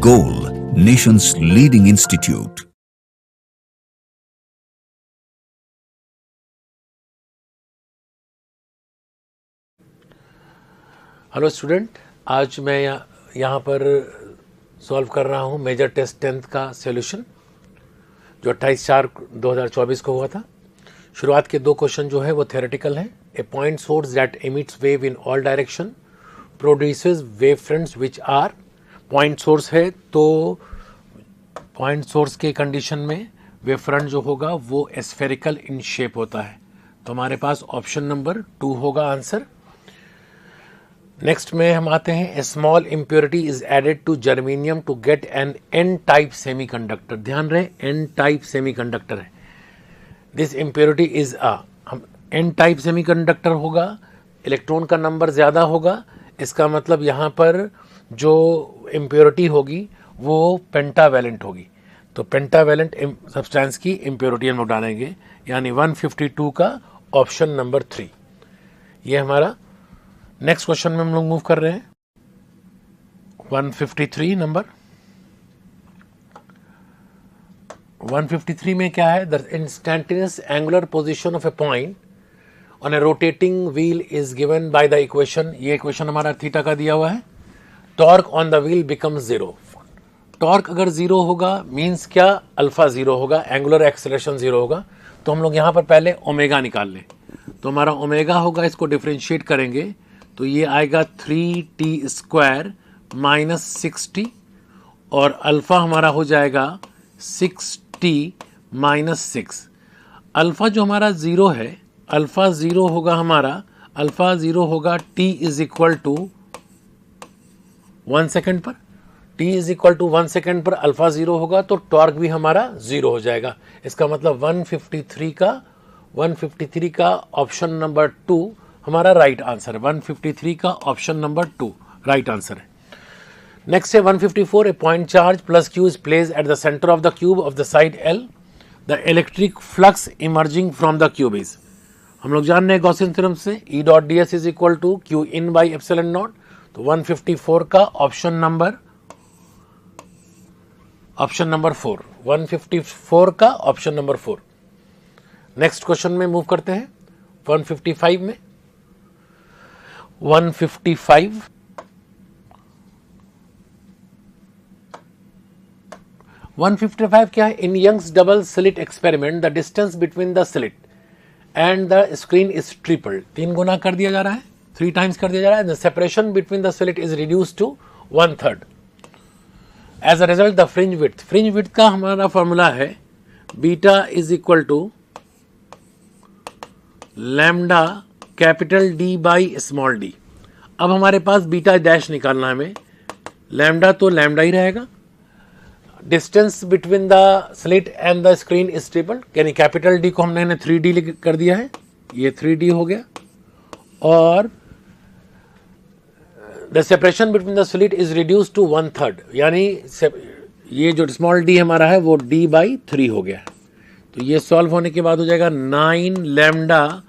Goal, nation's leading institute. Hello student, आज मैं यहाँ पर सॉल्व कर रहा हूँ मेजर टेस्ट 10th का सॉल्यूशन जो 28/4/2024 को हुआ था। शुरुआत के दो क्वेश्चन जो है वो थ्योरेटिकल हैं। A point source that emits wave in all direction produces wave fronts which are. Point source है तो पॉइंट सोर्स के कंडीशन में वेव फ्रंट जो होगा वो स्फेरिकल इन शेप होता है। तो हमारे पास ऑप्शन नंबर 2 होगा आंसर। नेक्स्ट में हम आते हैं, a small impurity is added to germanium to get an n type semiconductor. ध्यान रहे एन टाइप सेमीकंडक्टर है। दिस इम्प्योरिटी इज हम एन टाइप सेमीकंडक्टर होगा, इलेक्ट्रॉन का नंबर ज्यादा होगा, इसका मतलब यहाँ पर जो इम्प्योरिटी होगी वो पेंटावैलेंट होगी। तो पेंटावैलेंट सब्सटेंस की इम्प्योरिटी हम लोग डालेंगे, यानी 152 का ऑप्शन नंबर 3 ये हमारा। नेक्स्ट क्वेश्चन में हम लोग मूव कर रहे हैं 153 नंबर। 153 में क्या है, the instantaneous angular position of A point on A rotating wheel is given by the equation. ये इक्वेशन हमारा थीटा का दिया हुआ है। Torque on the wheel becomes zero. Torque अगर जीरो होगा मींस क्या, अल्फा जीरो होगा, एंगुलर एक्सेलरेशन जीरो होगा। तो हम लोग यहाँ पर पहले ओमेगा निकाल लें। तो हमारा ओमेगा होगा, इसको डिफ्रेंशिएट करेंगे तो ये आएगा 3t² माइनस 6t, और अल्फा हमारा हो जाएगा 6t माइनस 6। अल्फा जो हमारा जीरो है, अल्फा जीरो होगा हमारा, अल्फा जीरो होगा t is equal to 1 second पर। t is equal to 1 second पर अल्फा जीरो होगा तो टॉर्क भी हमारा जीरो हो जाएगा। इसका मतलब 153 का ऑप्शन नंबर 2 हमारा राइट आंसर है। 153 का ऑप्शन नंबर 2 राइट आंसर है। नेक्स्ट है 154, a point charge plus q is placed at the centre of the cube of the side l. The electric flux emerging from the cube is. हम लोग जान रहे हैं Gaussian theorem से E dot ds is equal to q in by epsilon naught. तो 154 का option number 4, 154 का option number 4। Next question में मूव करते हैं 155 में। 155 क्या है, in Young's double slit experiment the distance between the slit and the screen is triple. 3 गुना कर दिया जा रहा है, 3 टाइम्स कर दिया जा रहा है। The separation between the slit is reduce to 1/3। As a result the fringe width का हमारा फॉर्मूला है beta is equal to lambda capital D by small d। अब हमारे पास बीटा डैश निकालना है हमें। लैम्डा तो लैम्डा ही रहेगा, distance between the slit and the screen is triple, यानी कैपिटल D को हमने 3D कर दिया है, ये 3D हो गया। और the separation between the slit is reduce to 1/3, यानी ये जो स्मॉल d हमारा है वो D/3 हो गया। तो ये सॉल्व होने के बाद हो जाएगा 9 lambda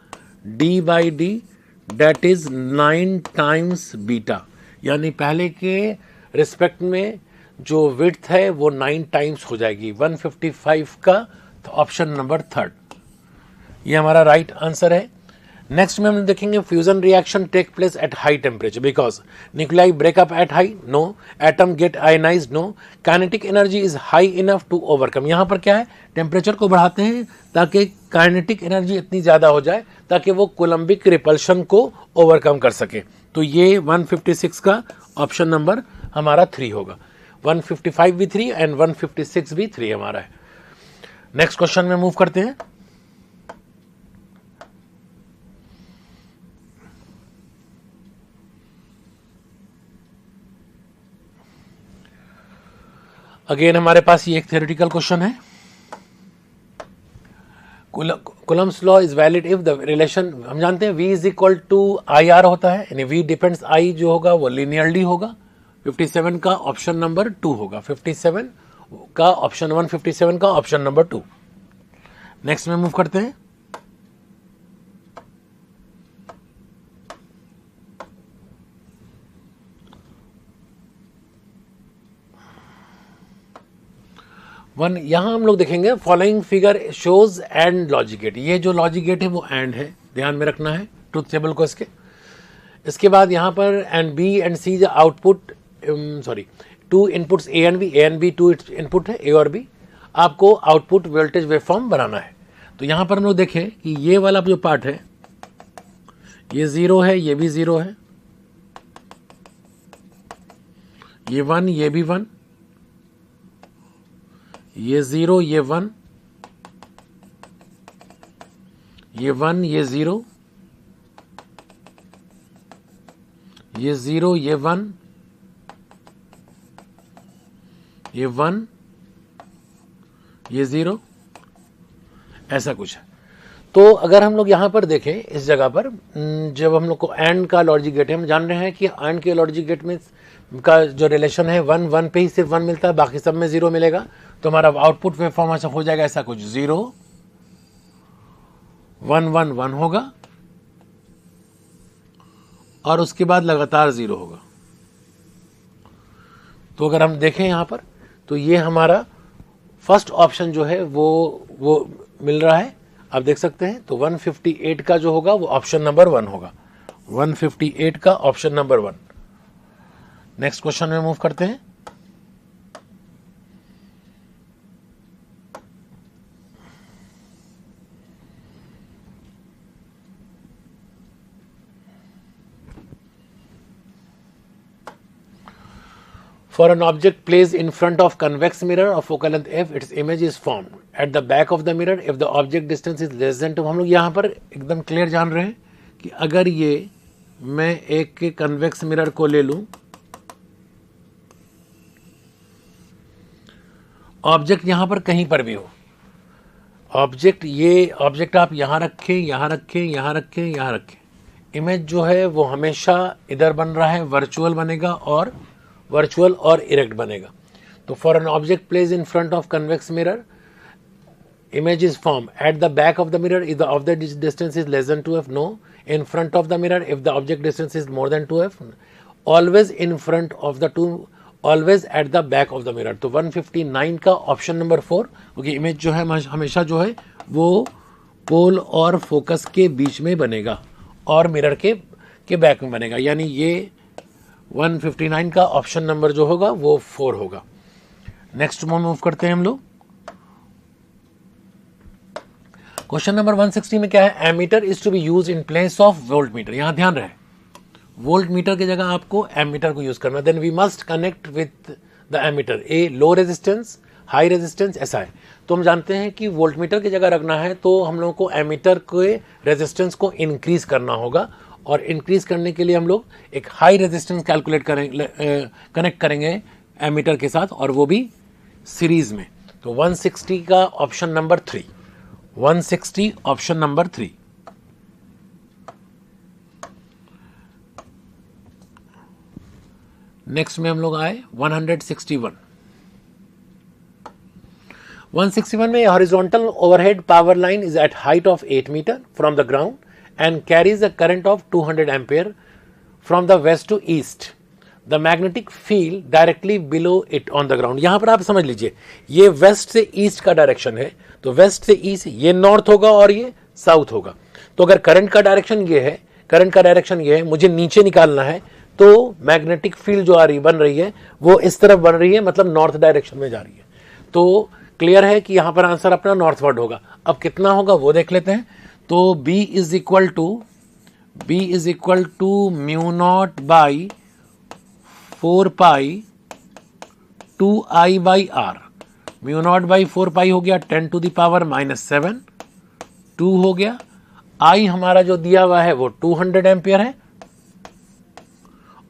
D/d, that is 9 times beta, यानी पहले के रिस्पेक्ट में जो विड्थ है वो 9 टाइम्स हो जाएगी। 155 का ऑप्शन नंबर 3 ये हमारा राइट आंसर है। नेक्स्ट में हम देखेंगे fusion reaction take place at high temperature because nuclei breakup at high, no. Atom get ionized, no. Kinetic energy is high enough to overcome. यहाँ पर क्या है, टेम्परेचर को बढ़ाते हैं ताकि काइनेटिक एनर्जी इतनी ज़्यादा हो जाए ताकि वो कोलम्बिक रिपल्शन को ओवरकम कर सके। तो ये 156 का ऑप्शन नंबर हमारा 3 होगा। 155 भी 3 एंड 156 भी 3 हमारा है। नेक्स्ट क्वेश्चन में मूव करते हैं। अगेन हमारे पास ये एक थ्योरेटिकल क्वेश्चन है। Coulomb's law is valid if the relation, हम जानते हैं V is equal to IR होता है, यानी V डिपेंड्स I जो होगा वो लिनियरली होगा। 57 का ऑप्शन नंबर 2 होगा। 57 का ऑप्शन 157 का ऑप्शन नंबर 2। नेक्स्ट में मूव करते हैं 1 यहाँ हम लोग देखेंगे following figure shows and logic gate. ये जो लॉजिक गेट है वो एंड है, ध्यान में रखना है ट्रुथ टेबल को इसके बाद यहाँ पर एंड बी एंड सी जो output two inputs A and B two input है ए और बी, आपको आउटपुट वोल्टेज वेवफॉर्म बनाना है। तो यहाँ पर हम लोग देखें कि ये वाला जो पार्ट है ये 0 है, ये भी 0 है, ये 1, ये भी 1, ये 0, ये 1, ये 1, ये 0, ये 0, ये 1, ये 1, ये 0, ऐसा कुछ है। तो अगर हम लोग यहाँ पर देखें इस जगह पर जब हम लोग को एंड का लॉजिक गेट है, हम जान रहे हैं कि एंड के लॉजिक गेट में का जो रिलेशन है 1 1 पे ही सिर्फ 1 मिलता है, बाकी सब में 0 मिलेगा। तो हमारा आउटपुट वेवफॉर्म ऐसा हो जाएगा, ऐसा कुछ 0 1 1 1 होगा और उसके बाद लगातार 0 होगा। तो अगर हम देखें यहाँ पर तो ये हमारा फर्स्ट ऑप्शन जो है वो मिल रहा है, आप देख सकते हैं। तो 158 का जो होगा वो ऑप्शन नंबर 1 होगा, 158 का ऑप्शन नंबर 1। नेक्स्ट क्वेश्चन में मूव करते हैं। For an object placed in front of convex mirror of focal length f, its image is formed at the back of the mirror if the object distance is less than 2। हम लोग यहाँ पर एकदम clear जान रहे हैं कि अगर ये मैं एक कन्वेक्स मिरर को ले लूं, ऑब्जेक्ट यहाँ पर कहीं पर भी हो, ऑब्जेक्ट आप यहाँ रखें, यहाँ रखें, यहाँ रखें, यहाँ रखें, इमेज जो है वो हमेशा इधर बन रहा है, वर्चुअल और इरेक्ट बनेगा। तो for an object place in front of convex mirror, image is formed at the back of the mirror if the object distance is less than 2f, no, in front of the mirror if the object distance is more than 2f, always in front of the 2, always at the back of the mirror। तो 159 का option number 4, क्योंकि image जो है हमेशा जो है वो पोल और फोकस के बीच में बनेगा और मिरर के बैक में बनेगा, यानी ये 159 का ऑप्शन नंबर जो होगा वो 4 होगा। नेक्स्ट मूव करते हैं हम लोग। क्वेश्चन नंबर 160 में क्या है, ammeter is to be use in place of volt metre. यहां ध्यान रहे वोल्ट मीटर की जगह आपको एमीटर को यूज करना। Then we must connect with the ammeter a low resistance, high resistance, ऐसा है। तो हम जानते हैं कि वोल्ट मीटर की जगह रखना है तो हम लोगों को एमीटर के रेजिस्टेंस को इंक्रीज करना होगा, और इंक्रीज करने के लिए हम लोग एक हाई रेजिस्टेंस कैलकुलेट करेंगे, कनेक्ट करेंगे एमीटर के साथ, और वो भी सीरीज में। तो 160 का option number 3, 160 option number 3। Next में हम लोग आए 161। 161 में horizontal overhead power line is at height of 8 metre from the ground and carries a current of 200 ampere from the west to east. The magnetic field directly below it on the ground। यहां पर आप समझ लीजिए ये waste से east का direction है, तो वेस्ट से ईस्ट ये नॉर्थ होगा और ये साउथ होगा। तो अगर करंट का डायरेक्शन ये है, मुझे नीचे निकालना है, तो मैग्नेटिक फील्ड जो बन रही है वो इस तरफ बन रही है, मतलब नॉर्थ डायरेक्शन में जा रही है। तो क्लियर है कि यहां पर आंसर अपना नॉर्थवर्ड होगा। अब कितना होगा वो देख लेते हैं। तो B is equal to mu not by 4 pi 2I by R। Mu not by 4 pi हो गया 10 टू द पावर -7, 2 हो गया। I हमारा जो दिया हुआ है वो 200 एम्पियर है,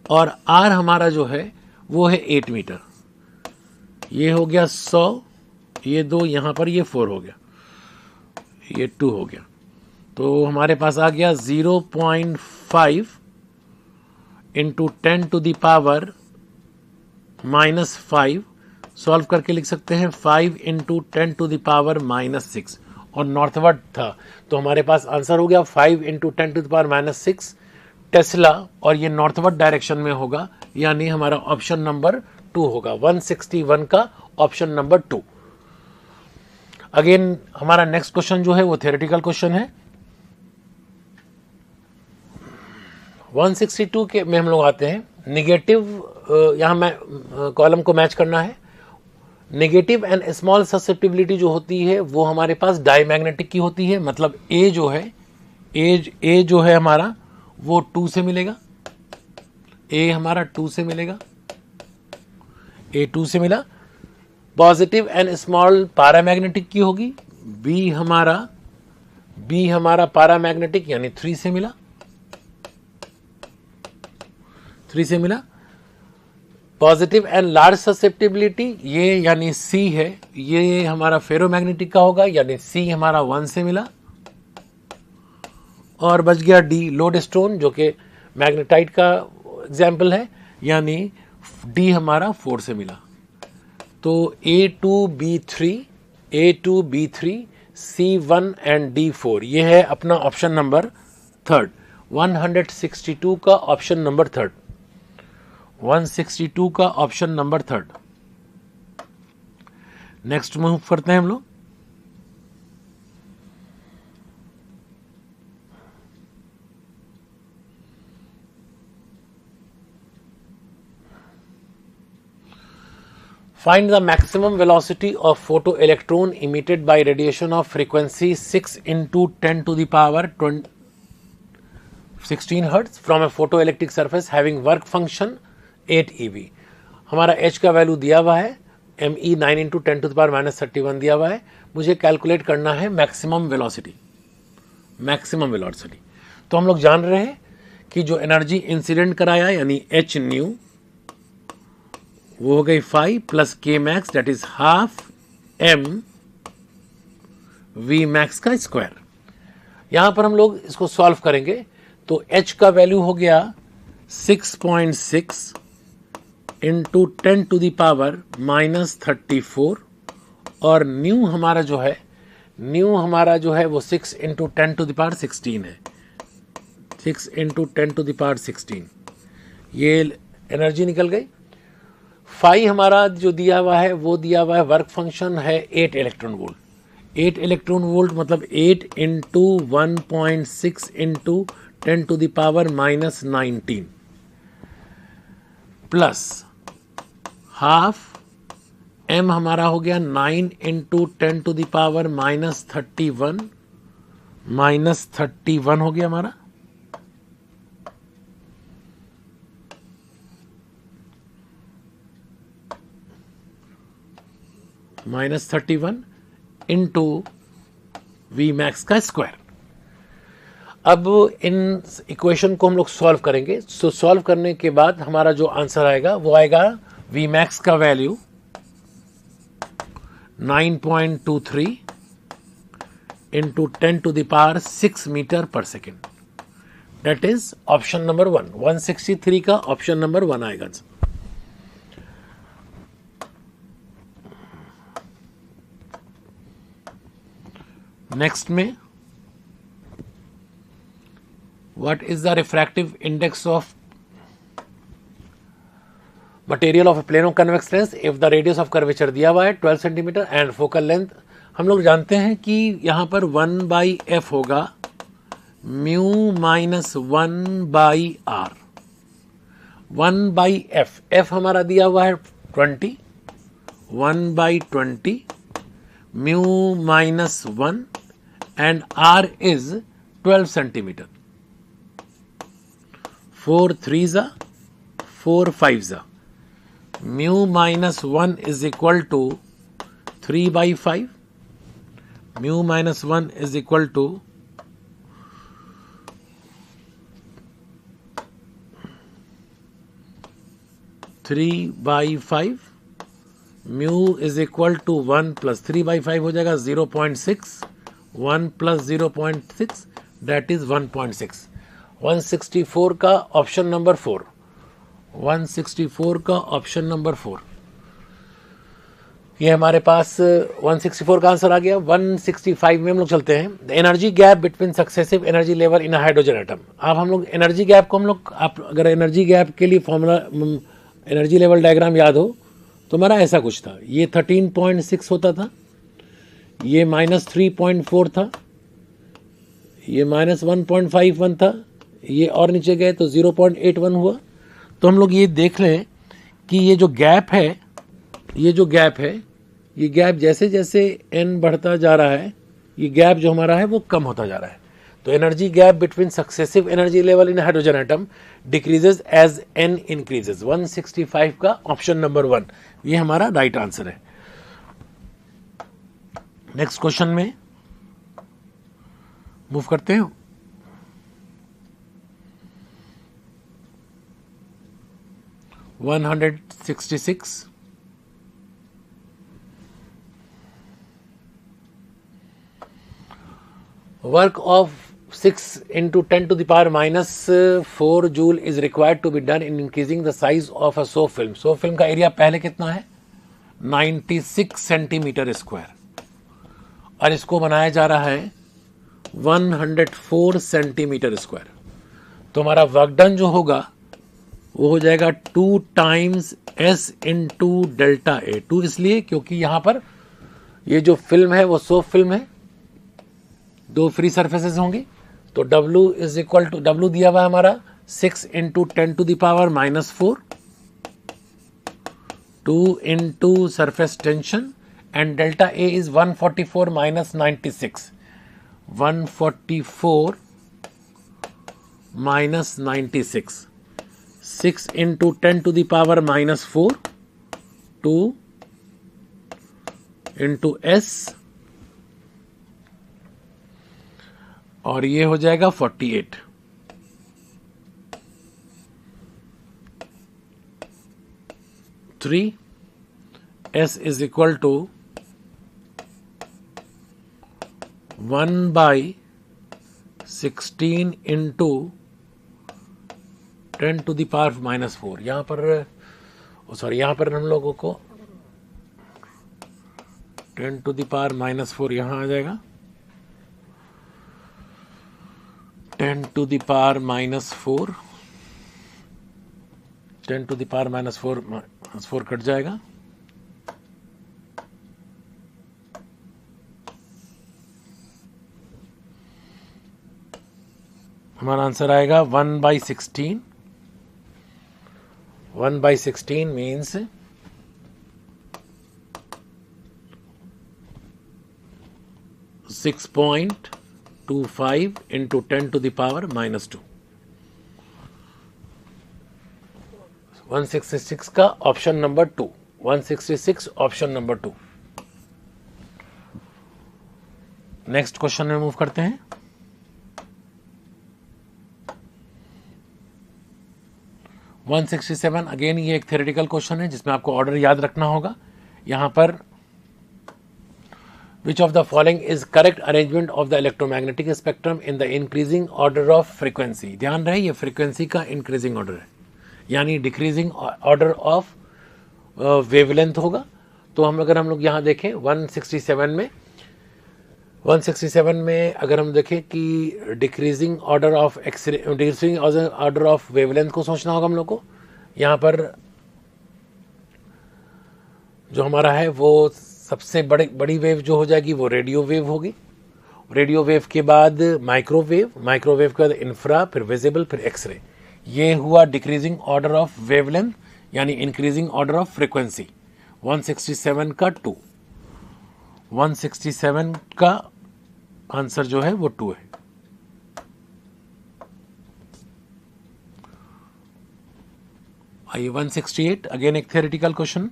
और R हमारा जो है वो है 8 मीटर। ये हो गया 100, ये 2, यहां पर ये 4 हो गया, ये 2 हो गया। तो हमारे पास आ गया 0.5 into 10 to the power -5। Solve करके लिख सकते हैं 5 इंटू 10 टू द पावर -6, और नॉर्थवर्ड था तो हमारे पास आंसर हो गया 5 into 10 to the power -6 tesla, और ये नॉर्थवर्ड डायरेक्शन में होगा, यानी हमारा ऑप्शन नंबर 2 होगा। 161 का ऑप्शन नंबर 2। अगेन हमारा नेक्स्ट क्वेश्चन जो है वो थ्योरेटिकल क्वेश्चन है। 162 के में हम लोग आते हैं निगेटिव, यहाँ मैं कॉलम को मैच करना है। नेगेटिव एंड स्मॉल ससेप्टिबिलिटी जो होती है वो हमारे पास डायमैग्नेटिक की होती है, मतलब ए जो है ए जो है हमारा वो 2 से मिलेगा, ए हमारा 2 से मिलेगा, ए 2 से मिला। पॉजिटिव एंड स्मॉल पैरामैग्नेटिक की होगी, बी हमारा पैरामैग्नेटिक यानी 3 से मिला, 3 से मिला। पॉजिटिव एंड लार्ज ससेप्टिबिलिटी ये यानी सी है, ये हमारा फेरोमैग्नेटिक का होगा यानी सी हमारा 1 से मिला। और बच गया डी लोड स्टोन जो कि मैग्नेटाइट का एग्जाम्पल है, यानी डी हमारा 4 से मिला। तो A2B3 C1 एंड D4 ये है अपना ऑप्शन नंबर 3, 162 का ऑप्शन नंबर 3, 162 का ऑप्शन नंबर 3। नेक्स्ट मूव करते हैं हम लोग। Find the maximum velocity of photoelectron emitted by radiation of frequency 6 into 10 to the power 16 Hz from a photoelectric surface having work function 8 eV। हमारा h का value दिया हुआ है, ME 9 into 10 to the power minus 31 दिया हुआ है। मुझे calculate करना है मैक्सिमम वेलोसिटी। तो हम लोग जान रहे हैं कि जो एनर्जी इंसिडेंट कराया यानी h न्यू वो हो गई 5 प्लस के max that is half m v max का स्क्वायर। यहां पर हम लोग इसको सॉल्व करेंगे तो h का वैल्यू हो गया 6.6 into 10 to the power minus 34 और न्यू हमारा जो है वो 6 इंटू 10 टू द पावर 16 है, 6 इंटू 10 टू द पावर 16। ये एनर्जी निकल गई। फाई हमारा जो दिया हुआ है वो दिया हुआ है वर्क फंक्शन है 8 इलेक्ट्रॉन वोल्ट। 8 इलेक्ट्रॉन वोल्ट मतलब 8 into 1.6 into 10 to the power minus 19 plus half m हमारा हो गया 9 into 10 to the power minus 31 हो गया हमारा, माइनस 31 इंटू वी मैक्स का स्क्वायर। अब इन इक्वेशन को हम लोग सॉल्व करेंगे। सो सॉल्व करने के बाद हमारा जो आंसर आएगा वो आएगा वी मैक्स का value 9.23 into 10 to the power 6 metre पर second. That is option number 1, 163 का ऑप्शन नंबर 1 आएगा। नेक्स्ट में what is the refractive index of material of plano convex lens if the radius of curvature दिया हुआ है 12 centimetre and focal length. हम लोग जानते हैं कि यहां पर 1/f होगा mu minus 1/r। 1/f, f हमारा दिया हुआ है 20, 1/20 mu minus 1 and r is 12 centimeter। 4 3s are 4 5s are mu minus 1 is equal to 3/5, mu minus 1 is equal to 3/5, mu is equal to 1 plus 3/5 हो जाएगा 0.6, 1 plus 0.6 that is 1.6। 164 का option number 4, 164 का option number 4। ये हमारे पास 164 का answer आ गया। 165 में हम लोग चलते हैं। The energy gap between successive energy level in hydrogen atom. अब हम लोग एनर्जी गैप को आप अगर एनर्जी गैप के लिए फॉर्मूला एनर्जी लेवल डायग्राम याद हो तो हमारा ऐसा कुछ था। ये 13.6 होता था, ये -3.4 था, ये -1.51 था, ये और नीचे गए तो 0.81 हुआ। तो हम लोग ये देख लें कि ये जो गैप है, ये गैप जैसे जैसे n बढ़ता जा रहा है, ये गैप जो हमारा है वो कम होता जा रहा है। तो energy gap between successive energy level in hydrogen atom decreases as n increases. 165 का ऑप्शन नंबर 1 ये हमारा राइट आंसर है। नेक्स्ट क्वेश्चन में मूव करते हैं। (166) work of 6 into 10 to the power minus 4 joule is required to be done in increasing the size of a soap film. soap film का area पहले कितना है? 96 सेंटीमीटर स्क्वायर, और इसको बनाया जा रहा है 104 सेंटीमीटर स्क्वायर। तो हमारा वर्क डन जो होगा वो हो जाएगा 2 times S into delta A. 2 इसलिए क्योंकि यहां पर ये जो फिल्म है वो सोप फिल्म है, 2 फ्री सरफेसेस होंगी। तो W is equal to, W दिया हुआ है हमारा 6 into 10 to the power -4, 2 into surface tension, and delta A is 144 minus 96, 144 minus 96, 6 into 10 to the power -4, 2 into S, और ये हो जाएगा 48। Three S is equal to 1/16 into 10 to the power -4। यहां पर यहां पर हम लोगों को 10 टू द पावर -4 यहां आ जाएगा, 10 to the power -4, 10 to the power -4 cut जाएगा। हमारा आंसर आएगा 1/16। 1/16 means 6.25 into 10 to the power -2। 166 का option number 2, 166 option number 2। Next question में मूव करते हैं। वन 167 अगेन ये एक थ्योरेटिकल क्वेश्चन है जिसमें आपको ऑर्डर याद रखना होगा। यहां पर which of the following is correct arrangement of the electromagnetic spectrum in the increasing order of frequency. ध्यान रहे ये फ्रीक्वेंसी का इंक्रीजिंग ऑर्डर है, यानी डिक्रीजिंग ऑर्डर ऑफ वेवलेंथ होगा। तो हम लोग यहां देखें 167 में अगर हम देखें कि डिक्रीजिंग ऑर्डर ऑफ वेवलेंथ को सोचना होगा हम लोग को। यहाँ पर जो हमारा है वो सबसे बड़ी वेव जो हो जाएगी वो रेडियो वेव होगी। रेडियो वेव के बाद माइक्रोवेव के बाद इंफ्रा, फिर विजिबल, फिर एक्सरे। ये हुआ डिक्रीजिंग ऑर्डर ऑफ वेवलेंथ यानी इंक्रीजिंग ऑर्डर ऑफ फ्रीक्वेंसी। 167 का 2, 167 का आंसर जो है वो 2 है। आइए 168 अगेन एक theoretical question.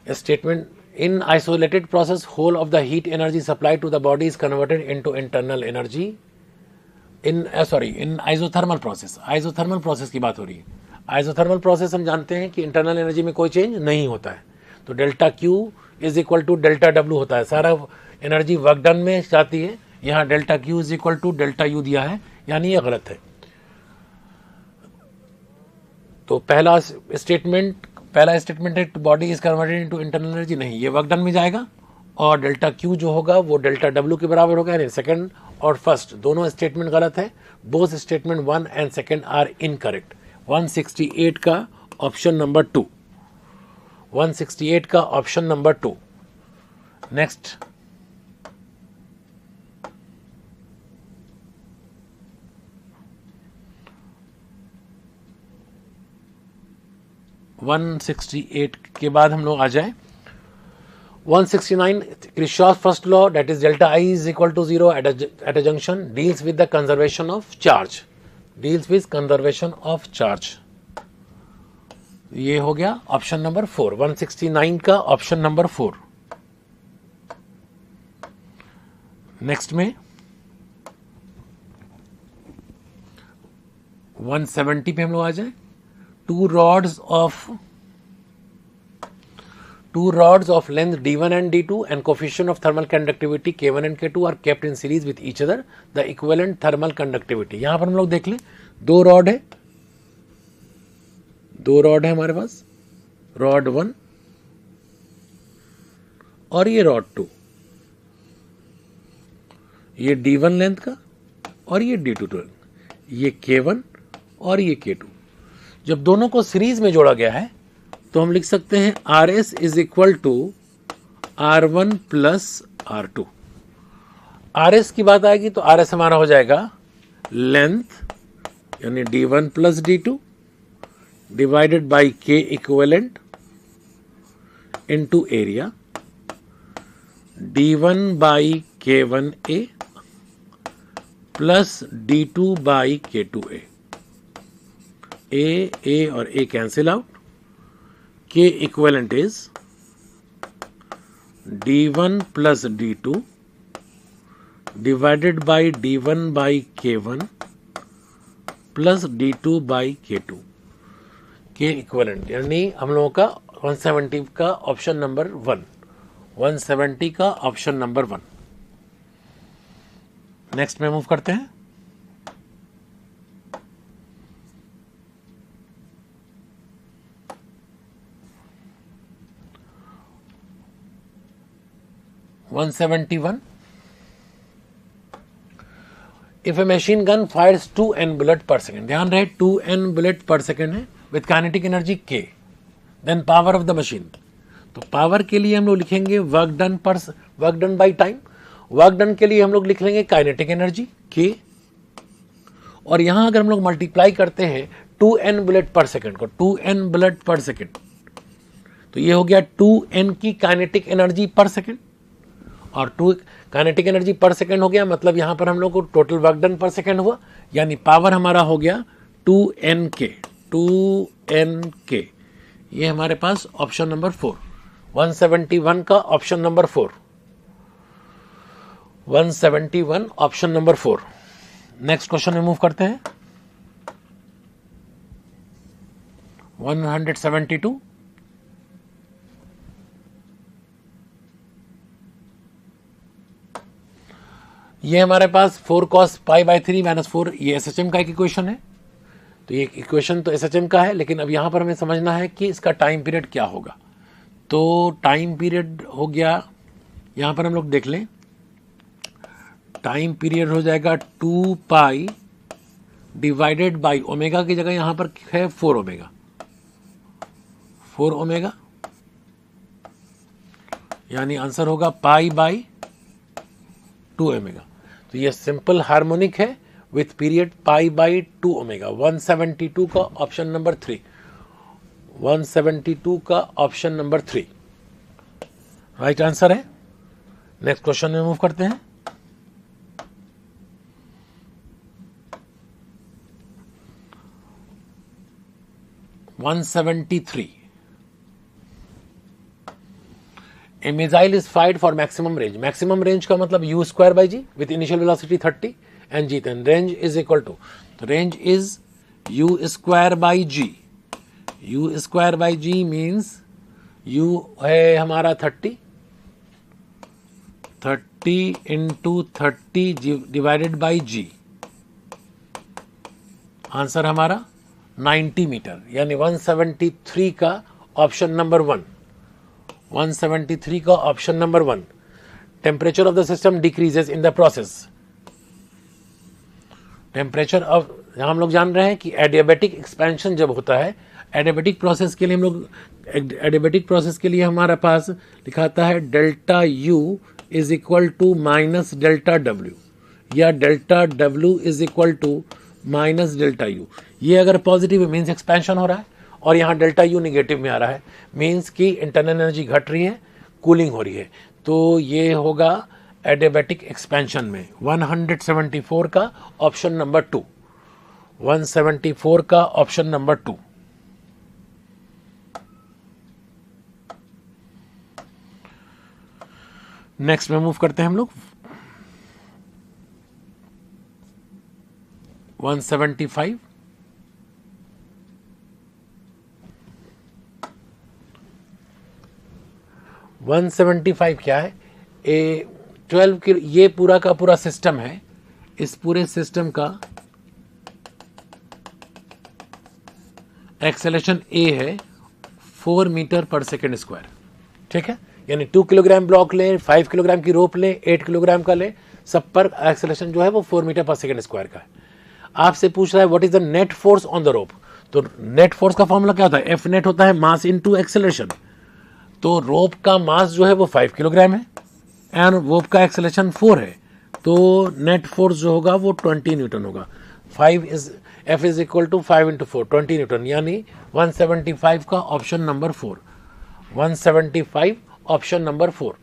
Statement in isolated process whole of the heat energy supply to the body is converted into internal energy in isothermal process की बात हो रही है। आइसोथर्मल प्रोसेस हम जानते हैं कि इंटरनल एनर्जी में कोई चेंज नहीं होता है, तो delta Q is equal to delta W होता है। सारा एनर्जी वर्क डन में जाती है। यहाँ delta Q is equal to delta U दिया है, यानी ये गलत है। तो पहला स्टेटमेंट है body is converted into internal energy, नहीं, ये वर्क डन में जाएगा। और डेल्टा Q जो होगा वो डेल्टा W के बराबर होगा, यानी सेकंड और फर्स्ट दोनों स्टेटमेंट गलत है। Both statement 1 and second are incorrect. 168 का ऑप्शन नंबर 2, 168 का ऑप्शन नंबर 2। नेक्स्ट 168 के बाद हम लोग आ जाए 169 Kirchhoff's first law, that is delta I is equal to 0 at a junction, deals with the conservation of charge. ये हो गया ऑप्शन नंबर 4, 169 का ऑप्शन नंबर 4. नेक्स्ट में 170 पे हम लोग आ जाए. Two rods of length d1 and d2 and coefficient of thermal conductivity k1 and k2 are kept in series with each other. The equivalent thermal conductivity. यहां पर हम लोग देख लें, दो रॉड है हमारे पास, रॉड 1 और ये रॉड 2. ये d1 लेंथ का और ये d2 लेंथ, ये k1 और ये k2. जब दोनों को सीरीज में जोड़ा गया है तो हम लिख सकते हैं RS is equal to R1 plus R2. RS की बात आएगी तो RS हमारा हो जाएगा लेंथ यानी D1 plus D2 divided by K equivalent into area D1 by K1A plus D2 by K2A. A और A cancel out. K equivalent is D1 plus D2 divided by D1 by K1 plus D2 by K2. K equivalent यानी हम लोगों का 170 का option number 1, 170 का option number 1. Next में move करते हैं. If a machine gun fires 2n bullet per second, ध्यान रहे 2n bullet per second है with kinetic energy k, then power of the machine. तो पावर के लिए हम लोग लिखेंगे work done by time. Work done के लिए हम लोग लिख लेंगे काइनेटिक एनर्जी k, और यहां अगर हम लोग मल्टीप्लाई करते हैं 2n बुलेट पर सेकेंड को, 2n बुलेट पर सेकेंड, तो ये हो गया 2n की काइनेटिक एनर्जी पर सेकेंड, और 2 काइनेटिक एनर्जी पर सेकेंड हो गया, मतलब यहां पर हम लोग को टोटल वर्क डन पर सेकेंड हुआ, यानी पावर हमारा हो गया 2nk. ये हमारे पास ऑप्शन नंबर 4, 171 का option number 4, 171 option number 4. Next question में मूव करते हैं. 172. ये हमारे पास 4 cos पाई बाई 3 माइनस 4, ये SHM का एक इक्वेशन है. तो ये इक्वेशन तो SHM का है, लेकिन अब यहाँ पर हमें समझना है कि इसका टाइम पीरियड क्या होगा. तो टाइम पीरियड हो गया, यहाँ पर हम लोग देख लें, टाइम पीरियड हो जाएगा 2 पाई डिवाइडेड बाई ओमेगा की जगह यहाँ पर है 4 ओमेगा, यानी आंसर होगा पाई बाई 2 ओमेगा. तो ये सिंपल हार्मोनिक है with period pi by 2 omega. 172 का ऑप्शन नंबर 3, 172 का ऑप्शन नंबर 3 राइट आंसर है. नेक्स्ट क्वेश्चन में मूव करते हैं. A missile is fired for maximum range. Maximum range का मतलब u square by g with initial velocity 30 and g. Then range is equal to, तो range is u square by g. u square by g means u है हमारा 30 into 30 divided by g. Answer हमारा 90 metre, यानी 173 का option number 1, 173 का option number 1. Temperature of the system decreases in the process. Temperature of, हम लोग जान रहे हैं कि एडियाबेटिक एक्सपेंशन जब होता है, एडियाबेटिक प्रोसेस के लिए हम लोग, एडियाबेटिक प्रोसेस के लिए हमारा पास लिखाता है delta u is equal to minus delta डब्ल्यू, या डेल्टा डब्ल्यू is equal to minus delta u. ये अगर पॉजिटिव मीन्स एक्सपेंशन हो रहा है, और यहाँ डेल्टा यू निगेटिव में आ रहा है, मीन्स कि इंटरनल एनर्जी घट रही है, कूलिंग हो रही है। तो ये होगा एडियाबैटिक एक्सपेंशन में 174 का ऑप्शन नंबर 2, 174 का ऑप्शन नंबर 2। नेक्स्ट में मूव करते हैं हम लोग 175। 175 क्या है? 12 की ये पूरा का पूरा सिस्टम है, इस पूरे सिस्टम का एक्सेलरेशन ए है 4 मीटर पर सेकेंड स्क्वायर, ठीक है। यानी 2 किलोग्राम ब्लॉक लें, 5 किलोग्राम की रोप लें, 8 किलोग्राम का लें, सब पर एक्सेलरेशन जो है वो 4 मीटर पर सेकेंड स्क्वायर का है। आपसे पूछ रहा है what is the net force on the rope. तो नेट फोर्स का फॉर्मूला क्या होता है? एफ नेट होता है मास इनटू एक्सेलरेशन। तो रोप का मास जो है वो 5 किलोग्राम है एंड रोप का एक्सेलरेशन 4 है, तो नेट फोर्स जो होगा वो 20 न्यूटन होगा। F is equal to 5 into 4, 20 newton, यानी 175 का option number 4, 175 option number 4।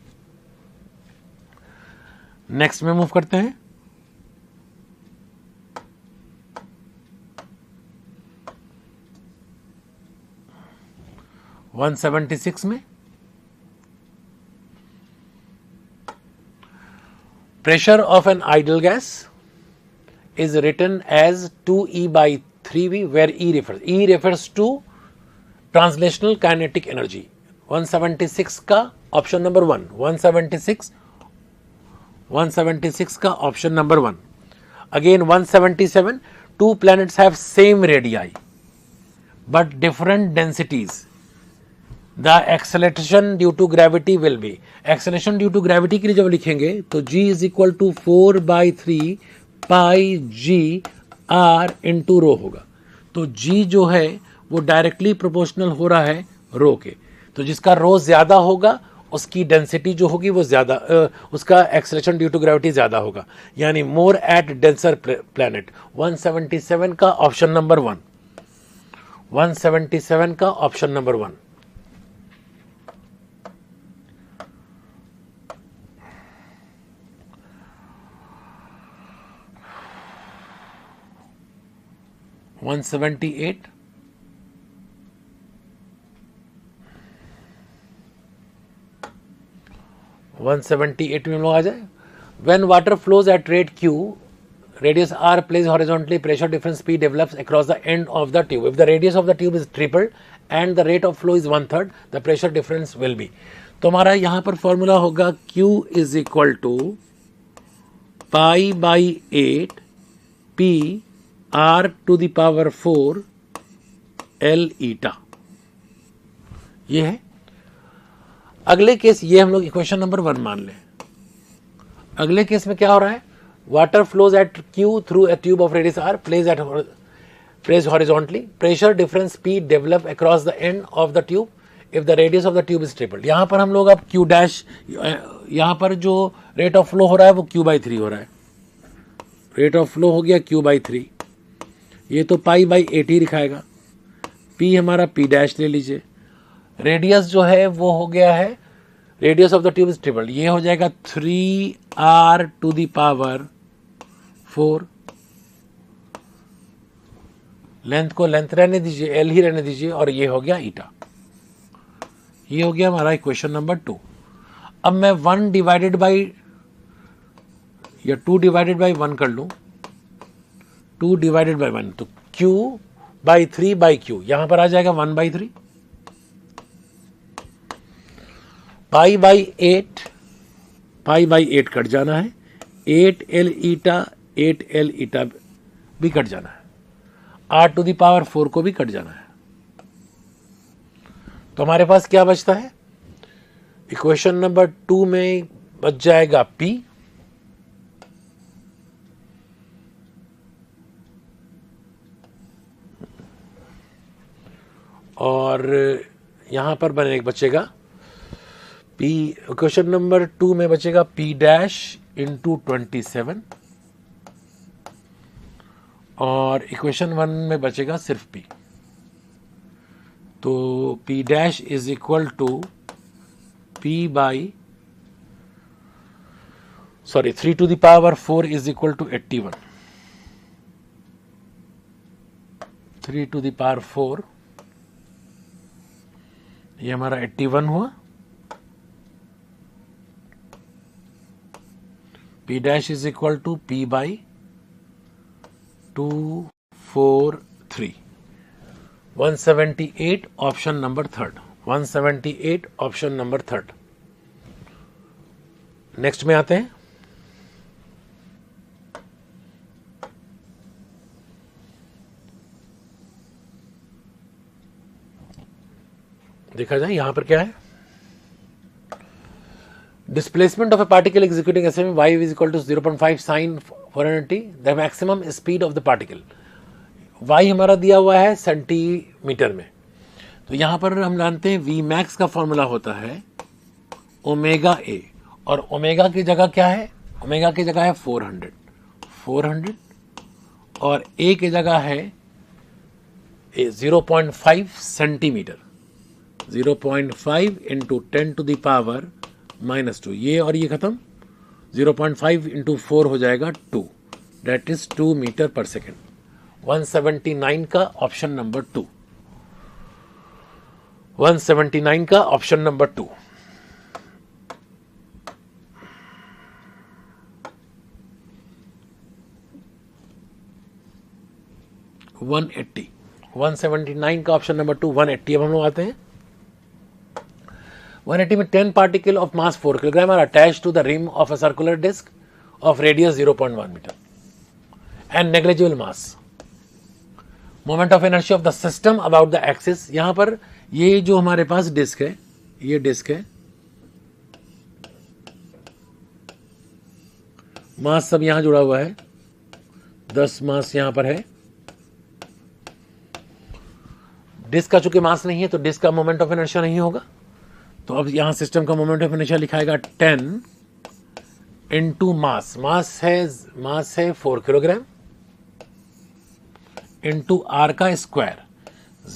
Next में मूव करते हैं 176 में। Pressure of an ideal gas is written as 2E by 3V, where E refers to translational kinetic energy। 176 का option number 1, 176 का option number 1। Again 177, two planets have same radii but different densities, the acceleration due to gravity will be। acceleration due to gravity के लिए जब लिखेंगे तो g is equal to 4/3 pi g r into rho होगा। तो g जो है वो डायरेक्टली प्रोपोर्शनल हो रहा है रो के, तो जिसका रो ज्यादा होगा उसकी डेंसिटी जो होगी वो ज्यादा, उसका एक्सेलरेशन ड्यू टू ग्रेविटी ज्यादा होगा, यानी मोर एट डेंसर प्लैनेट। 177 का ऑप्शन नंबर 1, 177 का ऑप्शन नंबर 1। वन 178 में हम लोग आ जाए। When water flows at rate Q, radius R placed horizontally, pressure difference P develops across the end of the tube. If the radius of the tube is tripled and the rate of flow is 1/3, the pressure difference will be। तो हमारा यहाँ पर formula होगा Q is equal to pi/8 P R to the power 4 L eta। ये है अगले case, ये हम लोग इक्वेशन नंबर 1 मान लें। अगले केस में क्या हो रहा है? Water flows at Q through a tube of radius R placed horizontally, pressure difference P develop across the end of the tube if the radius of the tube is tripled। यहाँ पर हम लोग अब Q डैश, यहाँ पर जो rate of flow हो रहा है वो Q/3 हो रहा है, रेट ऑफ फ्लो हो गया Q/3, ये तो pi/8 ही दिखाएगा। P हमारा P डैश ले लीजिए, रेडियस जो है वो हो गया है, radius of the tube is tripled, ये हो जाएगा 3R to the power 4। Length को लेंथ रहने दीजिए, L ही रहने दीजिए, और ये हो गया ईटा। ये हो गया हमारा इक्वेशन नंबर 2। अब मैं 1 डिवाइडेड बाई या 2 डिवाइडेड बाई 1 कर लूं, 2 डिवाइडेड बाई 1, तो Q/3/Q यहां पर आ जाएगा 1/3। pi/8 कट जाना है, 8L ईटा 8L ईटा भी कट जाना है, R to the power 4 को भी कट जाना है। तो हमारे पास क्या बचता है? इक्वेशन नंबर 2 में बच जाएगा P, और यहां पर बचेगा P। क्वेश्चन नंबर 2 में बचेगा P डैश इंटू 27, और इक्वेशन 1 में बचेगा सिर्फ P। तो P dash is equal to P by 3 to the power 4 is equal to 81. 3 to the power 4 ये हमारा 81 हुआ. P dash is equal to P by 243. 178 option number third. 178 option number third. Next में आते हैं. देखा जाए यहां पर क्या है. Displacement of a particle executing S M y is equal to 0.5 sine 400t. The maximum speed of the particle. Y हमारा दिया हुआ है सेंटीमीटर में. तो यहां पर हम जानते हैं वी मैक्स का फॉर्मूला होता है ओमेगा ए. और ओमेगा की जगह क्या है. ओमेगा की जगह है 400 और ए की जगह है 0.5 centimetre. 0.5 into 10 to the power -2. ये और ये खत्म. 0.5 इंटू 4 हो जाएगा 2. दैट इज 2 मीटर पर सेकेंड. 179 का ऑप्शन नंबर 2. 179 का ऑप्शन नंबर 2. $180. 179 का ऑप्शन नंबर 2. 180. अब हम लोग आते हैं 180 में 10 particle of mass 4 kilogram are attached to the rim of a circular disc of radius 0.1 metre and negligible mass. Moment of inertia of the system about the axis. यहां पर ये जो हमारे पास डिस्क है, ये डिस्क है, मास सब यहां जुड़ा हुआ है. 10 मास यहां पर है. डिस्क का चूंकि मास नहीं है तो डिस्क का मोमेंट ऑफ इनर्शिया नहीं होगा. तो अब यहां सिस्टम का मोमेंट ऑफ इनर्शिया लिखाएगा 10 इंटू मास. मास है 4 किलोग्राम इंटू आर का स्क्वायर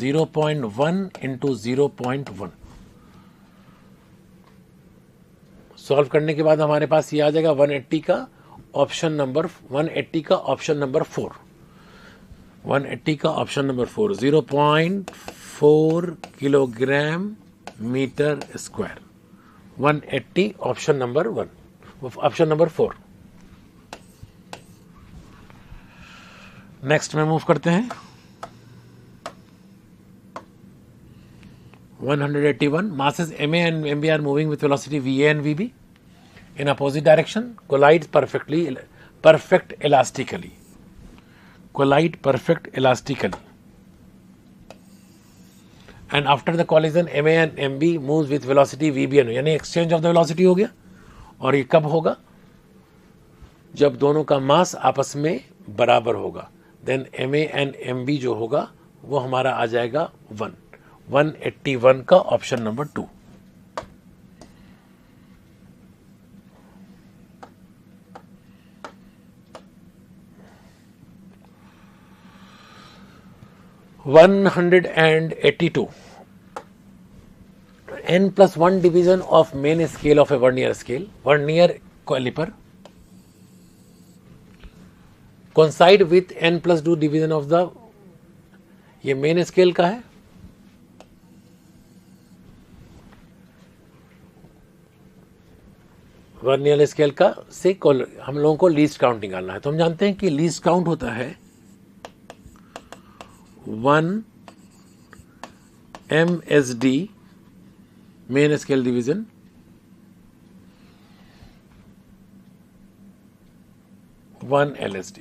0.1 इंटू 0.1. सॉल्व करने के बाद हमारे पास ये आ जाएगा 180 का ऑप्शन नंबर 4. 180 का option number 4. 0.4 kilogram metre square. 180 option number 1. Option number 4. Next में मूव करते हैं 181. masses ma and mb are moving with velocity va and vb in opposite direction. collide perfect elastically. And after the collision ma and mb moves with velocity vb and यानी exchange of the velocity हो गया. और ये कब होगा. जब दोनों का मास आपस में बराबर होगा. देन ma and mb जो होगा वो हमारा आ जाएगा 1. 181 का option number 2. $182. n+1 division of main scale of a vernier scale. Vernier caliper coincide with n+2 division of the. ये मेन स्केल का है. वर्नियर स्केल का से हम लोगों को लीस्ट काउंट निकालना है. तो हम जानते हैं कि लीस्ट काउंट होता है 1 MSD main scale division 1 LSD.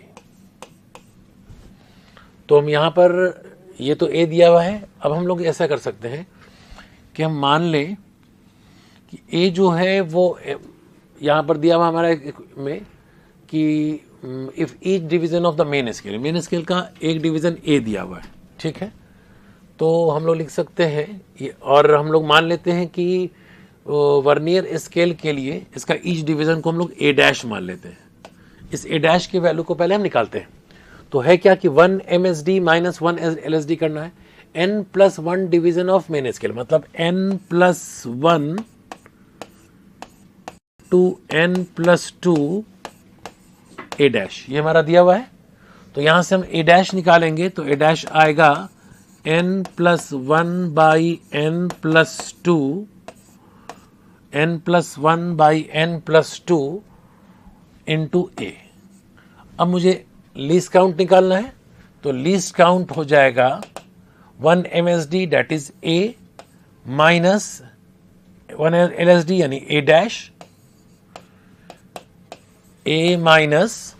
तो हम यहां पर ये तो A दिया हुआ है. अब हम लोग ऐसा कर सकते हैं कि हम मान लें कि A जो है वो यहां पर दिया हुआ हमारा में कि if each division of the main scale का एक डिवीजन A दिया हुआ है. ठीक है. तो हम लोग लिख सकते हैं और हम लोग मान लेते हैं कि वर्नियर स्केल के लिए इसका ईच डिवीजन को हम लोग A' मान लेते हैं. इस A' की वैल्यू को पहले हम निकालते हैं. तो है क्या कि 1 MSD माइनस 1 LSD करना है. n+1 division of main scale, मतलब n+1 to n+2 a dash, ये हमारा दिया हुआ है। तो यहां से हम a डैश निकालेंगे तो a डैश आएगा n+1 by n+2 into a। अब मुझे लीस्ट काउंट निकालना है, तो लीस्ट काउंट हो जाएगा 1 MSD that is a minus 1 LSD यानी a dash, a minus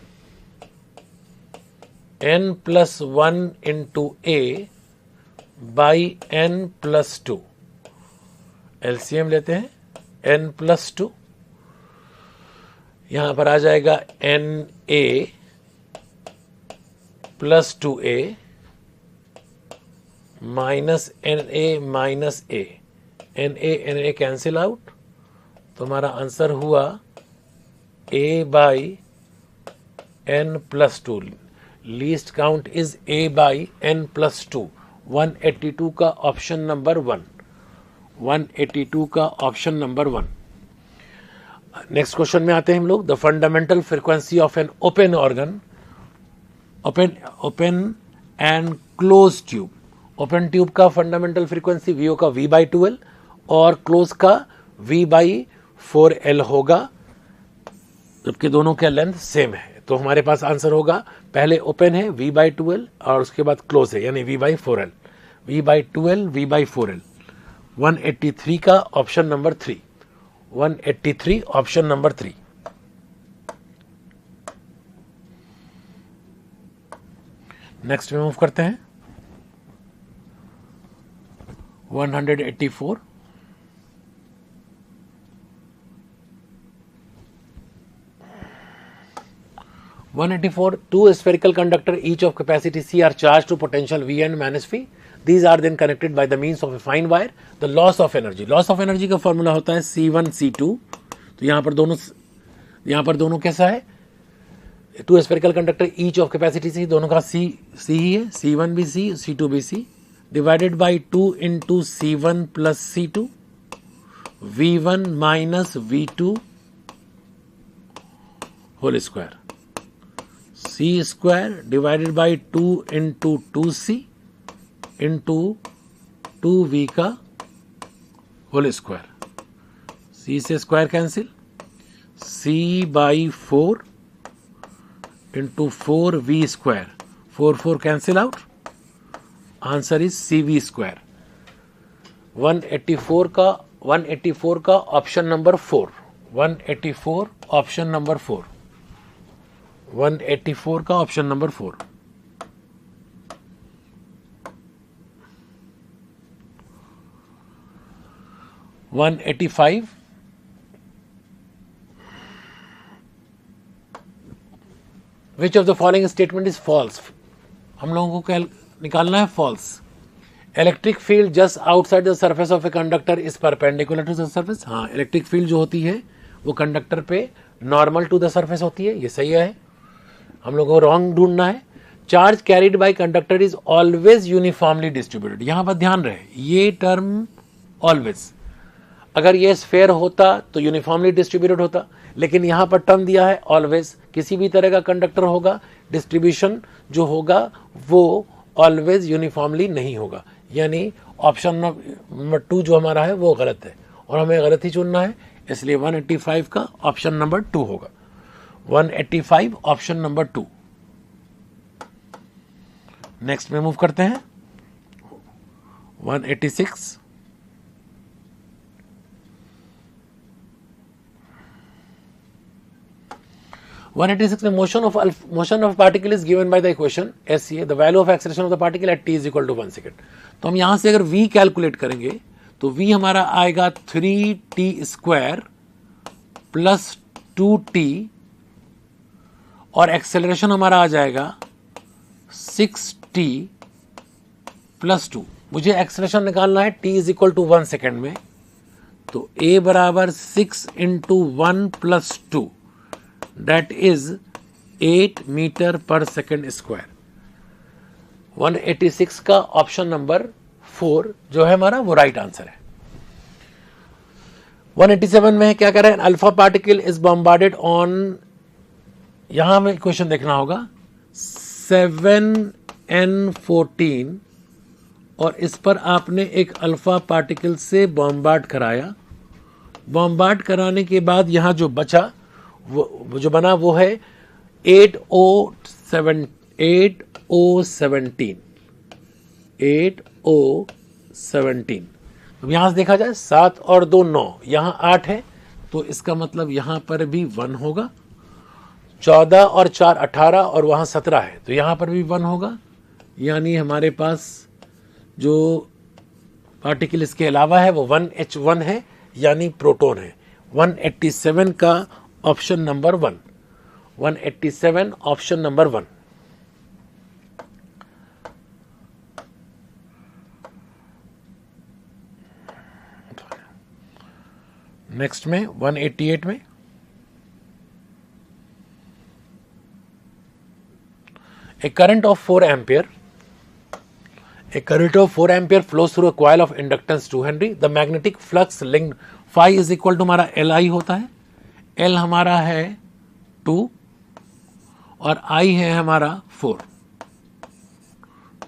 n+1 into a by n+2। LCM लेते हैं, n+2 यहां पर आ जाएगा NA plus 2A minus NA minus A, NA cancel out, तो हमारा आंसर हुआ A by n+2। Least count is A by n+2। 182 का option number 1, 182 का ऑप्शन नंबर 1। नेक्स्ट क्वेश्चन में आते हैं हम लोग। The fundamental frequency of an open organ, open and close tube. Open tube का फंडामेंटल फ्रीक्वेंसी VO का V/2L और क्लोज का V/4L होगा, जबकि दोनों का लेंथ सेम है। तो हमारे पास आंसर होगा, पहले ओपन है V/2L और उसके बाद क्लोज है यानी V/4L, V/2L V/4L। 183 का option number 3, 183 option number 3। Next में मूव करते हैं 184। Two spherical conductor each of capacity C are charged to potential V and minus V. These are then connected by the means of a fine wire. The loss of energy का formula होता है C1 C2। तो यहाँ पर दोनों कैसा है, two spherical conductor each of capacity C, दोनों का C ही है, C1 भी C C2 भी C, divided by 2 into C1 plus C2 V1 minus V2 whole square, C square divided by 2 into 2C into 2V का whole square, C से square cancel, C/4 into 4V square, 4 cancel out, answer is CV square. 184 का option number 4, 184 option number 4, 184 का option number 4। Which of the following statement is false? हम लोगों को निकालना है false। Electric field just outside the surface of a conductor is perpendicular to the surface. हाँ, electric field जो होती है वो कंडक्टर पे नॉर्मल टू द सरफेस होती है, ये सही है। हम लोगों को रॉन्ग ढूंढना है। Charge carried by conductor is always uniformly distributed. यहां पर ध्यान रहे, ये टर्म ऑलवेज, अगर ये स्फेयर होता तो यूनिफॉर्मली डिस्ट्रीब्यूटेड होता, लेकिन यहां पर टर्म दिया है ऑलवेज। किसी भी तरह का कंडक्टर होगा, डिस्ट्रीब्यूशन जो होगा वो ऑलवेज यूनिफॉर्मली नहीं होगा, यानी ऑप्शन नंबर 2 जो हमारा है वो गलत है और हमें गलत ही चुनना है, इसलिए 185 का ऑप्शन नंबर 2 होगा। 185 ऑप्शन नंबर 2। नेक्स्ट में मूव करते हैं 186। में motion of particle is given by the equation SCA, the value of acceleration of the particle at t is equal to 1 second. तो हम यहां से अगर v कैलकुलेट करेंगे तो v हमारा आएगा 3t स्क्वायर प्लस 2t और एक्सेलरेशन हमारा आ जाएगा 6t प्लस 2। मुझे एक्सेलरेशन निकालना है t is equal to 1 second में, तो a बराबर 6 into 1 plus 2 that is 8 metre पर सेकेंड स्क्वायर। 186 का ऑप्शन नंबर 4 जो है हमारा वो राइट आंसर है। 187 में क्या कर रहे हैं, alpha particle is bombarded on, यहां हमें क्वेश्चन देखना होगा 7n14 और इस पर आपने एक अल्फा पार्टिकल से बॉम्बार्ड कराया। बॉम्बार्ड कराने के बाद यहां जो बचा वो जो बना वो है 8O17 तो यहां से देखा जाए 7 और 2 9, यहां 8 है तो इसका मतलब यहां पर भी 1 होगा। 14 और 4 18 और वहां 17 है तो यहां पर भी 1 होगा। यानी हमारे पास जो पार्टिकल इसके अलावा है वो 1H1 है यानी प्रोटॉन है। 187 का option number 1, 187 option number 1। Next में 188 में a current of 4 ampere flows through a coil of inductance 2 Henry. The magnetic flux linked phi is equal to हमारा Li होता है, L हमारा है 2 और I है हमारा 4,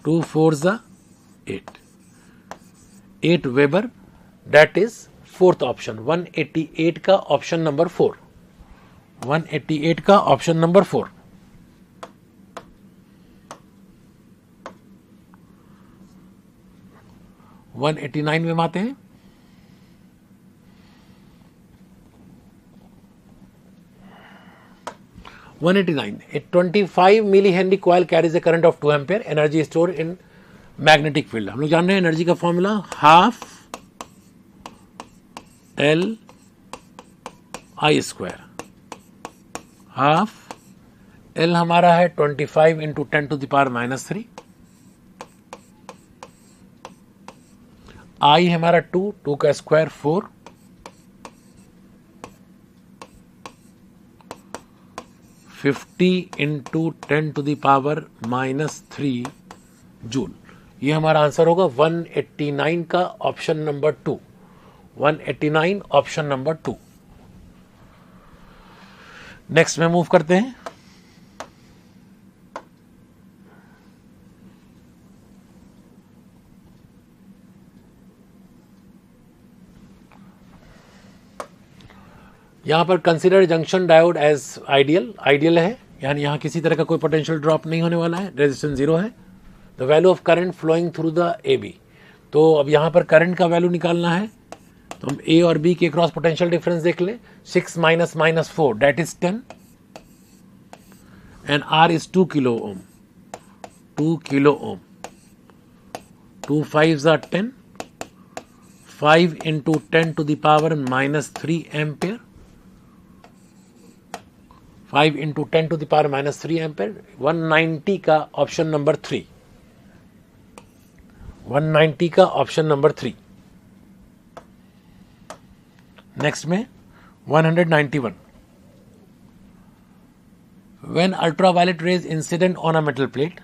2 4 8 weber, that is fourth option 188 का ऑप्शन नंबर 4, 188 का ऑप्शन नंबर 4। वन 189 में आते हैं। A 25 milli henry coil carries a current of 2 ampere, energy store in magnetic field. हम लोग जान रहे हैं एनर्जी का formula half L I square, half L हमारा है 25 into 10 to the power -3, I हमारा 2 का square 4, into 10 to the power -3 joule. ये हमारा आंसर होगा 189 का option number 2, 189 option number 2। Next में मूव करते हैं। यहां पर consider junction diode as ideal है, यानी यहां किसी तरह का कोई पोटेंशियल ड्रॉप नहीं होने वाला है, रेजिस्टेंस 0 है। The value of current flowing through the AB, तो अब यहां पर करंट का वैल्यू निकालना है तो हम A और B के क्रॉस पोटेंशियल डिफरेंस देख ले। 6 minus -4 that is 10 and R is 2 kilo ohm, 2 kilo ohm, 2 5s are 10, 5 into 10 to the power -3 ampere, 5 into 10 to the power -3 ampere. 190 का ऑप्शन नंबर 3, 190 का ऑप्शन नंबर 3। नेक्स्ट में 191, when ultraviolet rays incident on a metal plate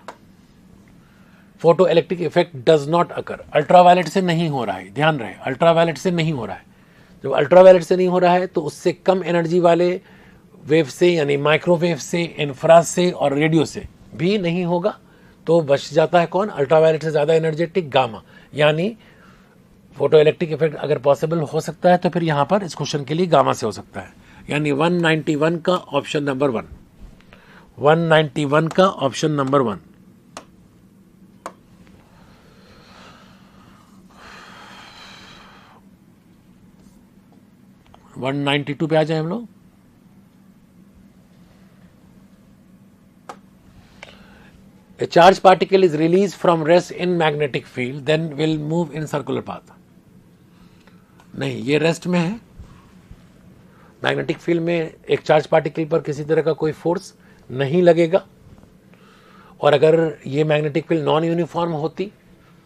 photo electric effect does not occur. Ultraviolet से नहीं हो रहा है, ध्यान रहे अल्ट्रावायलेट से नहीं हो रहा है। जब अल्ट्रावायलेट से नहीं हो रहा है तो उससे कम एनर्जी वाले वेव से यानी माइक्रोवेव से, इंफ्रा से और रेडियो से भी नहीं होगा, तो बच जाता है कौन, अल्ट्रावायलेट से ज़्यादा एनर्जेटिक गामा। यानी फोटो इलेक्ट्रिक इफेक्ट अगर पॉसिबल हो सकता है तो फिर यहाँ पर इस क्वेश्चन के लिए गामा से हो सकता है। यानी 191 का ऑप्शन नंबर 1, 191 का ऑप्शन नंबर 1। वन 192 पे आ जाए हम लोग। A charged particle is released from rest in magnetic field, then will move in circular path. नहीं, ये रेस्ट में है। मैग्नेटिक फील्ड में एक चार्ज पार्टिकल पर किसी तरह का कोई फोर्स नहीं लगेगा, और अगर ये मैग्नेटिक फील्ड नॉन यूनिफॉर्म होती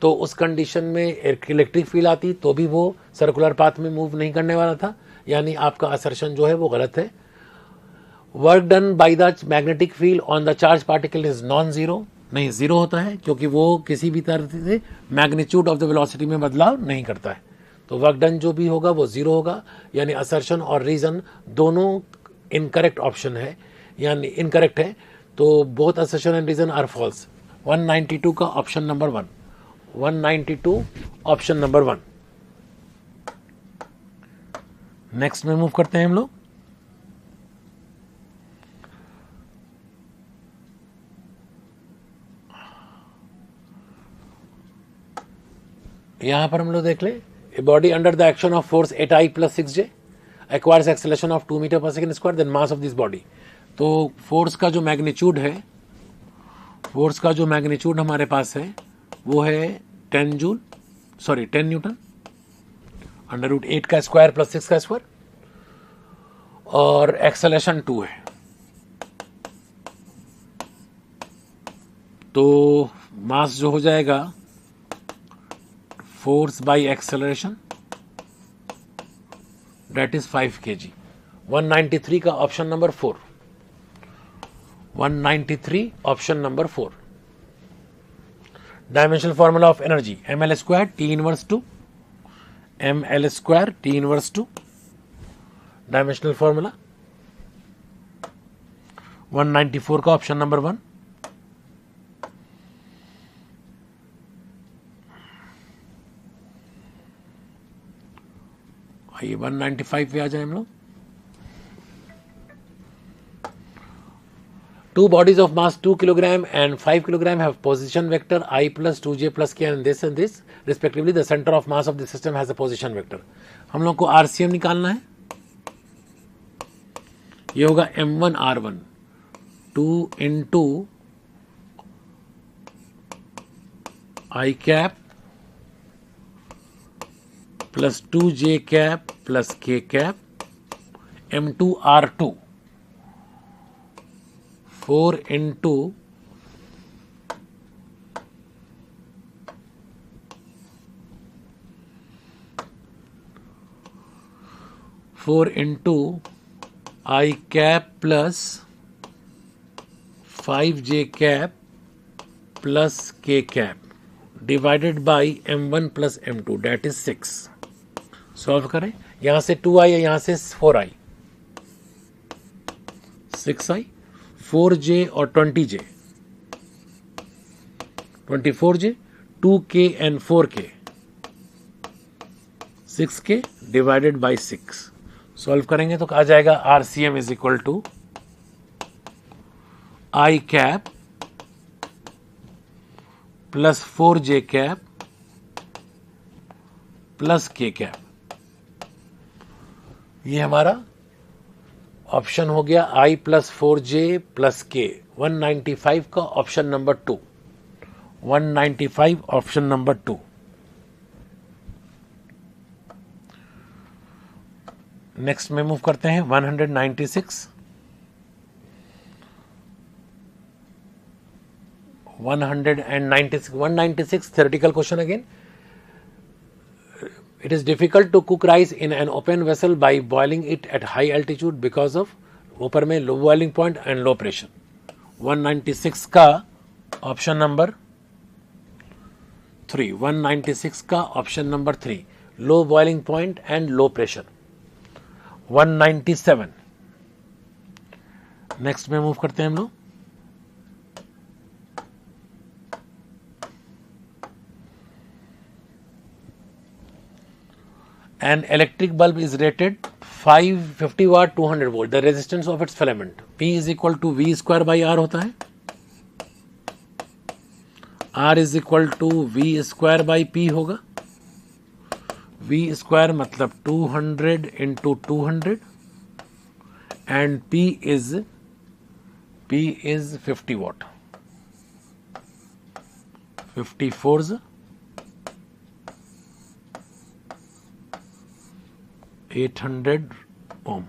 तो उस कंडीशन में एक इलेक्ट्रिक फील्ड आती तो भी वो सर्कुलर पाथ में मूव नहीं करने वाला था। यानी आपका असर्शन जो है वो गलत है। Work done by the magnetic field on the charge particle is non zero, नहीं, जीरो होता है क्योंकि वो किसी भी तरह से मैग्नीट्यूड ऑफ द वेलोसिटी में बदलाव नहीं करता है। तो वर्क डन जो भी होगा वो जीरो होगा, यानी असर्शन और रीजन दोनों इनकरेक्ट ऑप्शन है, यानी इनकरेक्ट है। तो both assertion and reason are false. 192 का option number 1, 192 option number 1। Next में मूव करते हैं हम लोग। यहां पर हम लोग देख ले, a body under the action of force 8I + 6J acquires acceleration of 2 metre पर second square then mass of this body. तो फोर्स का जो मैग्नीट्यूड है, फोर्स का जो मैग्नीट्यूड हमारे पास है वो है 10 न्यूटन √8 का स्क्वायर + 6 का स्क्वायर, और एक्सेलरेशन 2 है। तो मास जो हो जाएगा force by acceleration that is 5 kg। 193 का option number 4, 193 option number 4। Dimensional formula of energy ml² T inverse 2, ml² T inverse 2 dimensional formula. 194 का ऑप्शन नंबर 1। आइए 195 पे आ जाए हम लोग। Two bodies of mass 2 kg and 5 kg have position vector I + 2j + k and this respectively. The center of mass of the system has a position vector. हम लोग को RCM निकालना है। ये होगा m1r1 2 × I cap + 2j cap + k cap m2r2 4 × I cap + 5j cap + k cap divided by m1 + m2 that is 6। Solve करें, यहां से 2i है, यहां से 4i, 6i 4j और 20j 24j 2k and 4k 6k divided by 6। Solve करेंगे तो आ जाएगा RCM = I cap + 4j cap + k cap। ये हमारा ऑप्शन हो गया I + 4j + k। 195 का option number 2, 195 option number 2। Next में मूव करते हैं 196। 196 theoretical question again. It is difficult to cook rice in an open vessel by boiling it at high altitude because of ऊपर में low boiling point and low pressure. 196 का option number 3, 196 का option number 3 low boiling point and low pressure. 197 next में move करते हैं हम लोग। An electric bulb is rated 550 watt 200 volt. The resistance of its filament P = V² / R होता है। R = V² / P होगा। V² मतलब 200 × 200 and P is 50 watt। 54 800 ohm,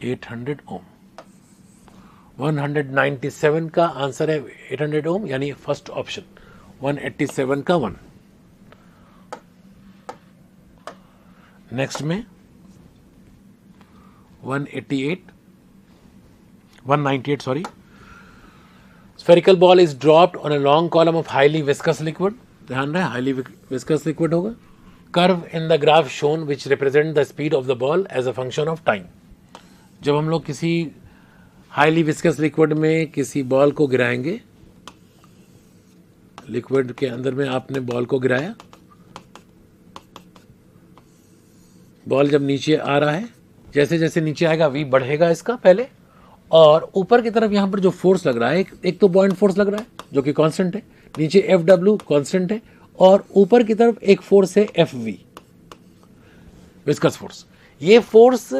800 ohm। 197 का आंसर है 800 ohm, यानी फर्स्ट ऑप्शन। 187 का 1। नेक्स्ट में 188 198, sorry. Spherical ball is dropped on a long column of highly viscous liquid. ध्यान रहे highly viscous liquid होगा. Curve in the graph shown which represent the speed of the ball as a function of time. जब हम लोग किसी highly viscous liquid में किसी ball को गिराएंगे, लिक्विड के अंदर में आपने बॉल को गिराया, बॉल जब नीचे आ रहा है, जैसे जैसे नीचे आएगा v बढ़ेगा इसका पहले, और ऊपर की तरफ यहाँ पर जो फोर्स लग रहा है, एक तो बॉइंट फोर्स लग रहा है जो कि कांस्टेंट है, नीचे Fw कांस्टेंट है, और ऊपर की तरफ एक फोर्स है Fv, विस्कस फोर्स. ये फोर्स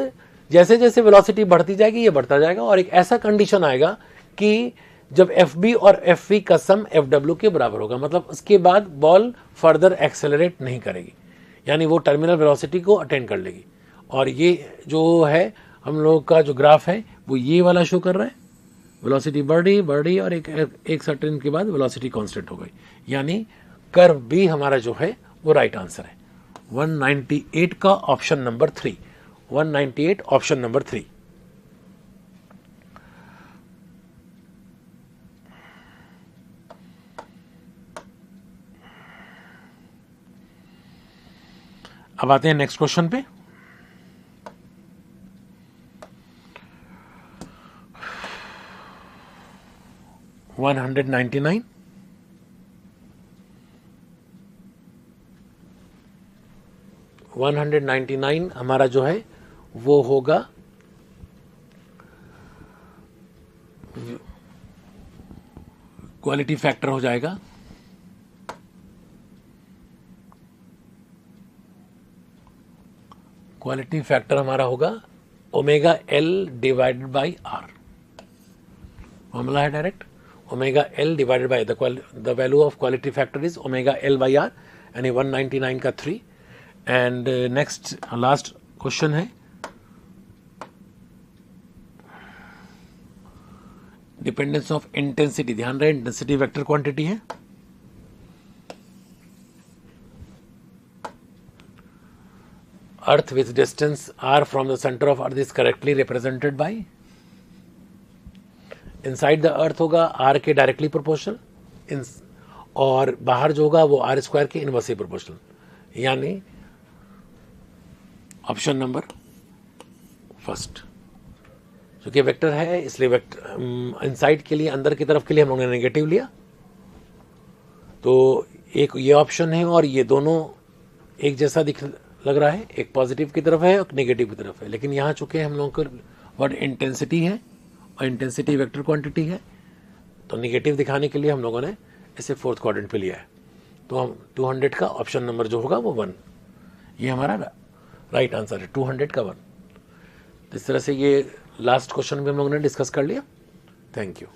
जैसे जैसे वेलोसिटी बढ़ती जाएगी ये बढ़ता जाएगा, और एक ऐसा कंडीशन आएगा कि जब Fb और Fv का सम Fw के बराबर होगा, मतलब उसके बाद बॉल फर्दर एक्सेलरेट नहीं करेगी, यानी वो टर्मिनल वेलोसिटी को अटेन कर लेगी. और ये जो है हम लोग का जो ग्राफ है वो ये वाला शो कर रहा है, वेलोसिटी बढ़ी और एक सर्टेन के बाद वेलोसिटी कांस्टेंट हो गई, यानी कर्व बी हमारा जो है वो राइट आंसर है. 198 का ऑप्शन नंबर 3. 198 option number 3. अब आते हैं नेक्स्ट क्वेश्चन पे. $199. $199 हमारा जो है वो होगा क्वालिटी फैक्टर हो जाएगा. क्वालिटी फैक्टर हमारा होगा omega L divided by R. Formula है direct, omega L divided by the value of quality factor is omega L by R, यानी 199 का 3. एंड नेक्स्ट लास्ट क्वेश्चन है डिपेंडेंस ऑफ इंटेंसिटी. ध्यान रहे इंटेंसिटी वेक्टर क्वांटिटी है. Earth with distance r from the centre of earth is correctly represented by, inside the earth होगा r के directly proportional, और बाहर जो होगा वो r स्क्वायर के इनवर्सली प्रोपोर्शनल, यानी ऑप्शन नंबर फर्स्ट. क्योंकि वेक्टर है इसलिए वेक्टर इनसाइड के लिए, अंदर की तरफ के लिए हम लोगों ने नेगेटिव लिया, तो एक ये ऑप्शन है और ये दोनों एक जैसा लग रहा है, एक पॉजिटिव की तरफ है और नेगेटिव की तरफ है. लेकिन यहाँ चूंकि हम लोगों को वर्ड इंटेंसिटी है और इंटेंसिटी वेक्टर क्वांटिटी है, तो नेगेटिव दिखाने के लिए हम लोगों ने इसे फोर्थ क्वाड्रेंट पे लिया है. तो हम 200 का ऑप्शन नंबर जो होगा वो 1, ये हमारा राइट आंसर है. 200 का 1. इस तरह से ये लास्ट क्वेश्चन भी हम लोगों ने डिस्कस कर लिया. Thank you.